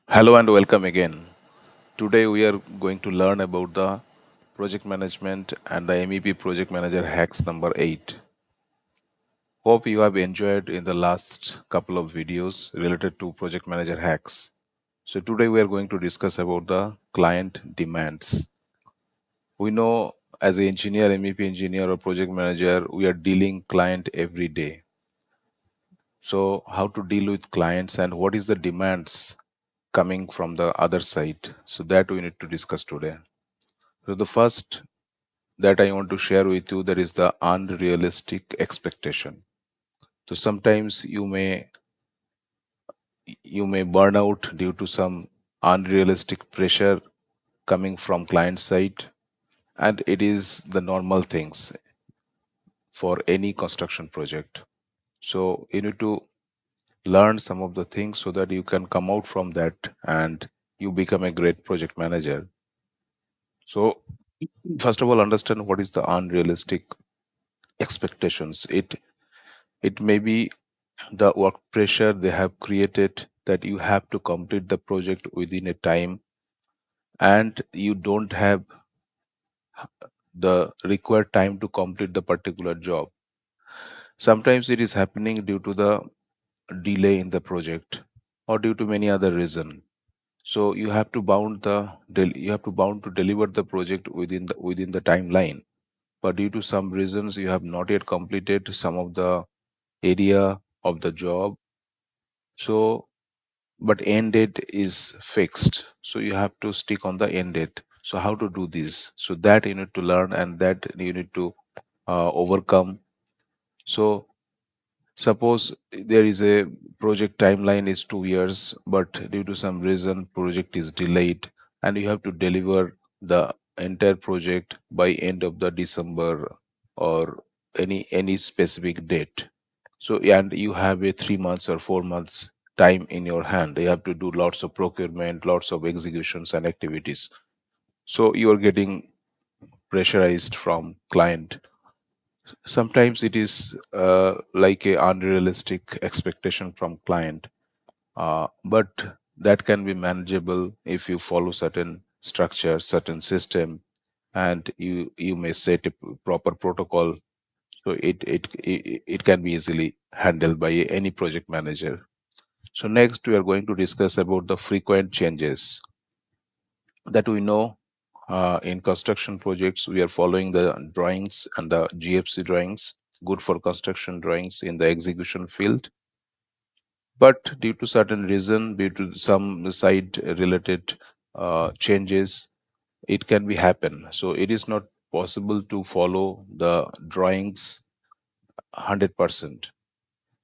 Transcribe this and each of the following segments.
Hello and welcome again. Today we are going to learn about the project management and the MEP Project Manager hacks number 8. Hope you have enjoyed in the last couple of videos related to project manager hacks. So today we are going to discuss about the client demands. We know as an engineer, MEP engineer or project manager, we are dealing client every day. So how to deal with clients and what is the demands coming from the other side? So that we need to discuss today. So the first that I want to share with you that is the unrealistic expectation. So sometimes you may burn out due to some unrealistic pressure coming from client side, and it is the normal things for any construction project. So you need to learn some of the things so that you can come out from that and you become a great project manager. So first of all, understand what is the unrealistic expectations. It may be the work pressure they have created that you have to complete the project within a time and you don't have the required time to complete the particular job. Sometimes it is happening due to the delay in the project or due to many other reason. So you have to bound to deliver the project within the timeline, but due to some reasons you have not yet completed some of the area of the job. So but end date is fixed, so you have to stick on the end date. So how to do this? So that you need to learn and that you need to overcome. So suppose there is a project timeline is 2 years, but due to some reason project is delayed and you have to deliver the entire project by end of the December or any specific date. So and you have a 3 months or 4 months time in your hand. You have to do lots of procurement, lots of executions and activities. So you are getting pressurized from client. Sometimes it is like a unrealistic expectation from client, but that can be manageable if you follow certain structure, certain system, and you may set a proper protocol. So it can be easily handled by any project manager. So next we are going to discuss about the frequent changes that we know. In construction projects, we are following the drawings and the GFC drawings, good for construction drawings in the execution field. But due to certain reason, due to some side related changes, it can be happen. So it is not possible to follow the drawings 100%.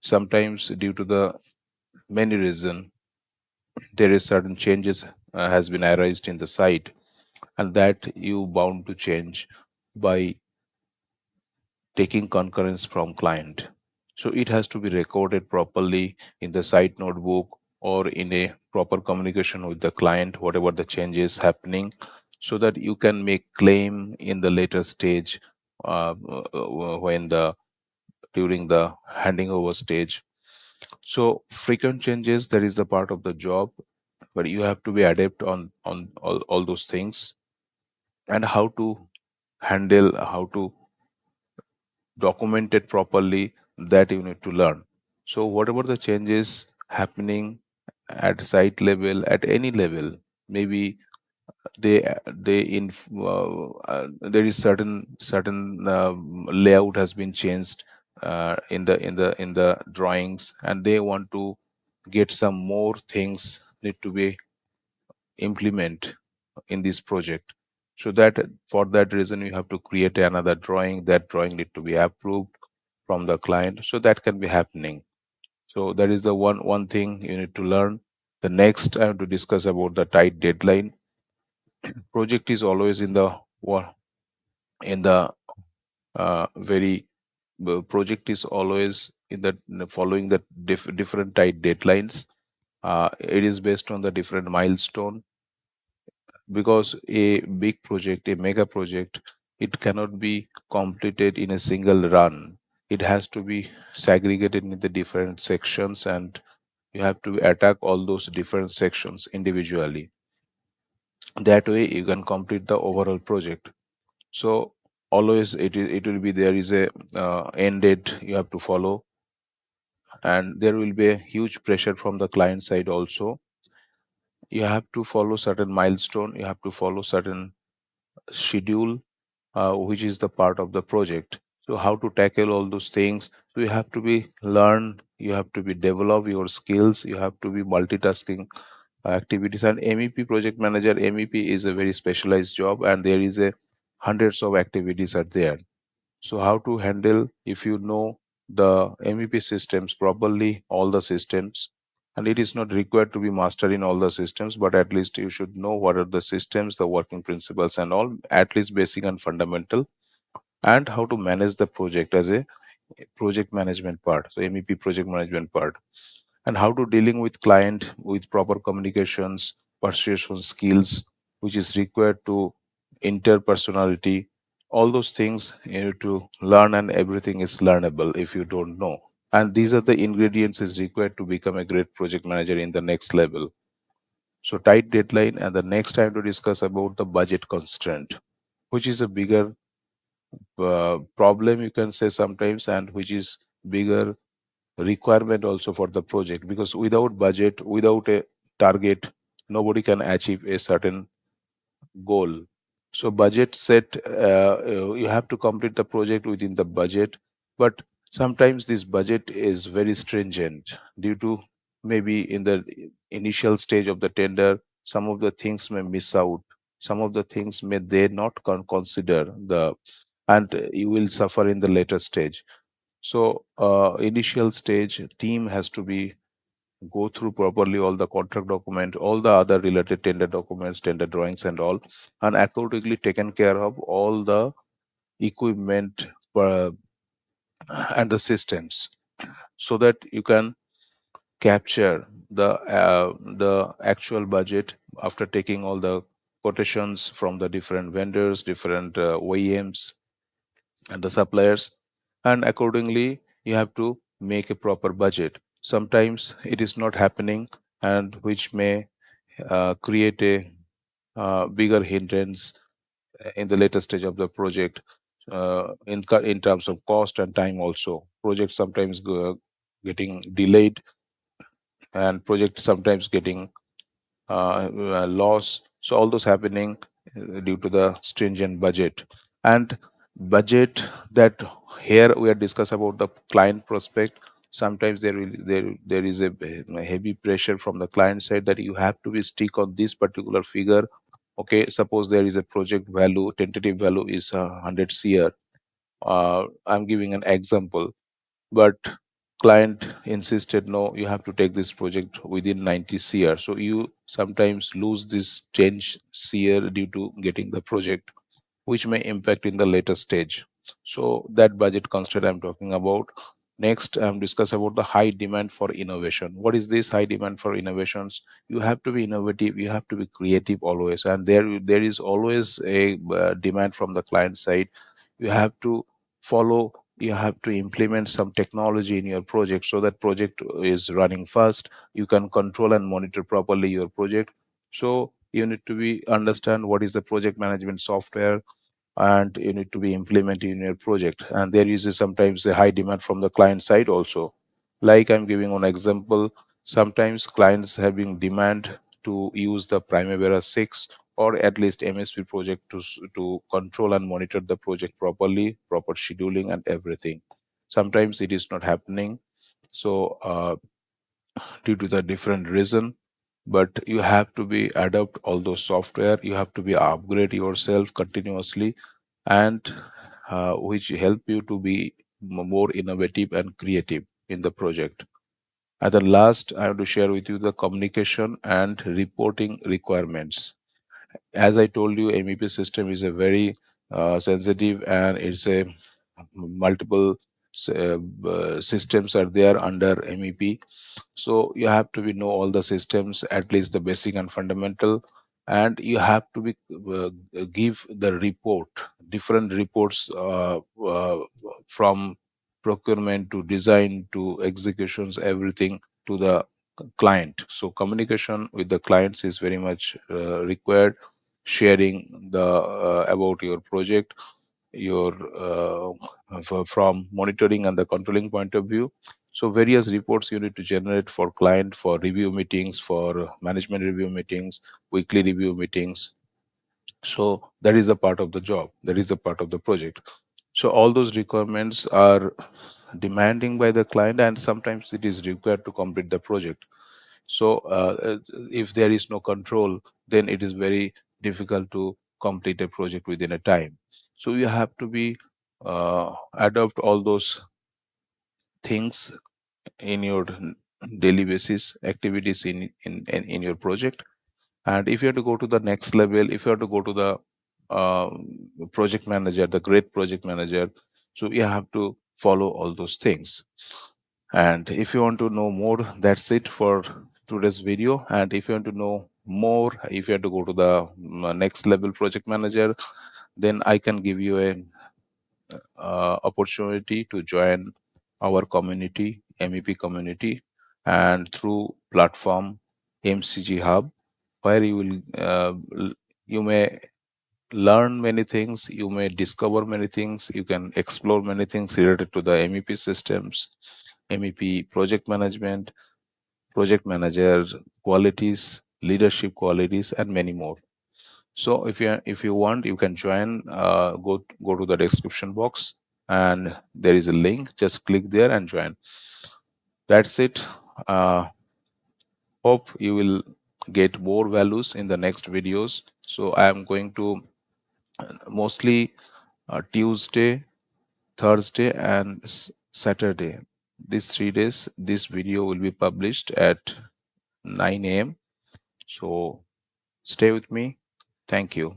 Sometimes due to the many reason, there is certain changes has been arised in the site, and that you bound to change by taking concurrence from client. So it has to be recorded properly in the site notebook or in a proper communication with the client, whatever the change is happening, so that you can make claim in the later stage, when the during the handing over stage. So frequent changes, that is the part of the job, but you have to be adept on all those things, and how to handle, how to document it properly, that you need to learn. So whatever the changes happening at site level, at any level, maybe they in there is certain layout has been changed in the drawings, and they want to get some more things need to be implement in this project. So that for that reason you have to create another drawing. That drawing need to be approved from the client, so that can be happening. So that is the one thing you need to learn. The next I have to discuss about the tight deadline. Project is always in the in the very project is always in the following the different tight deadlines. It is based on the different milestone, because a big project, a mega project, it cannot be completed in a single run. It has to be segregated into different sections, and You have to attack all those different sections individually. That way you can complete the overall project. So always it will be, there is a end date you have to follow, and there will be a huge pressure from the client side also. You have to follow certain milestone, you have to follow certain schedule, which is the part of the project. So how to tackle all those things? So you have to be learn, you have to be develop your skills, you have to be multitasking activities. And MEP project manager, MEP is a very specialized job, and there is a hundreds of activities are there. So how to handle, if you know the MEP systems properly, all the systems, and it is not required to be master in all the systems, but at least you should know what are the systems, the working principles and all, at least basic and fundamental, and how to manage the project as a project management part, so MEP project management part, and how to dealing with client with proper communications, persuasion skills, which is required to interpersonality. All those things you need to learn, and everything is learnable if you don't know. And these are the ingredients is required to become a great project manager in the next level. So tight deadline, and the next time to discuss about the budget constraint, which is a bigger problem you can say sometimes, and which is bigger requirement also for the project, because without budget, without a target, nobody can achieve a certain goal. So budget set, you have to complete the project within the budget, but sometimes this budget is very stringent due to maybe in the initial stage of the tender, some of the things may miss out, some of the things may they not consider the, and you will suffer in the later stage. So initial stage team has to be go through properly all the contract document, all the other related tender documents, tender drawings and all, and accordingly taken care of all the equipment and the systems, so that you can capture the actual budget after taking all the quotations from the different vendors, different OEMs and the suppliers, and accordingly you have to make a proper budget. Sometimes it is not happening, and which may create a bigger hindrance in the later stage of the project, in terms of cost and time also. Projects sometimes getting delayed, and project sometimes getting loss. So all those happening due to the stringent budget. And budget that, here we are discuss about the client prospect. Sometimes there is a heavy pressure from the client side that you have to be stick on this particular figure. Okay, suppose there is a project value, tentative value is 100 cr. I'm giving an example, but client insisted no, you have to take this project within 90 cr, so you sometimes lose this 10 cr due to getting the project, which may impact in the later stage. So that budget constraint I'm talking about. Next, discuss about the high demand for innovation. What is this high demand for innovations? You have to be innovative, you have to be creative always, and there is always a demand from the client side. You have to follow, you have to implement some technology in your project, so that project is running fast, you can control and monitor properly your project. So you need to be understand what is the project management software, and you need to be implemented in your project. And there is sometimes a high demand from the client side also. Like I'm giving one example, sometimes clients having demand to use the Primavera 6 or at least MSP project to control and monitor the project properly, proper scheduling and everything. Sometimes it is not happening, so due to the different reason, but you have to be adopt all those software, you have to be upgrade yourself continuously, and which help you to be more innovative and creative in the project. At the last, I have to share with you the communication and reporting requirements. As I told you, MEP system is a very sensitive, and it's a multiple systems are there under MEP. So you have to be know all the systems, at least the basic and fundamental, and you have to be give the report, different reports, from procurement to design to executions, everything to the client. So communication with the clients is very much required. Sharing the about your project, your from monitoring and the controlling point of view. So various reports you need to generate for client, for review meetings, for management review meetings, weekly review meetings. So that is the part of the job, that is the part of the project. So all those requirements are demanding by the client, and sometimes it is required to complete the project. So if there is no control, then it is very difficult to complete a project within a time. So you have to be adopt all those things in your daily basis activities in your project. And if you have to go to the next level, if you have to go to the project manager, the great project manager, so you have to follow all those things. And if you want to know more, that's it for today's video. And if you want to know more, if you have to go to the next level project manager, then I can give you a opportunity to join our community, MEP community, and through platform MCG Hub, where you will you may learn many things, you may discover many things, you can explore many things related to the MEP systems, MEP project management, project manager qualities, leadership qualities, and many more. So if you want, you can join. Go to the description box, and there is a link. Just click there and join. That's it. Hope you will get more values in the next videos. So I am going to mostly Tuesday, Thursday, and Saturday. These 3 days, this video will be published at 9 a.m. So stay with me. Thank you.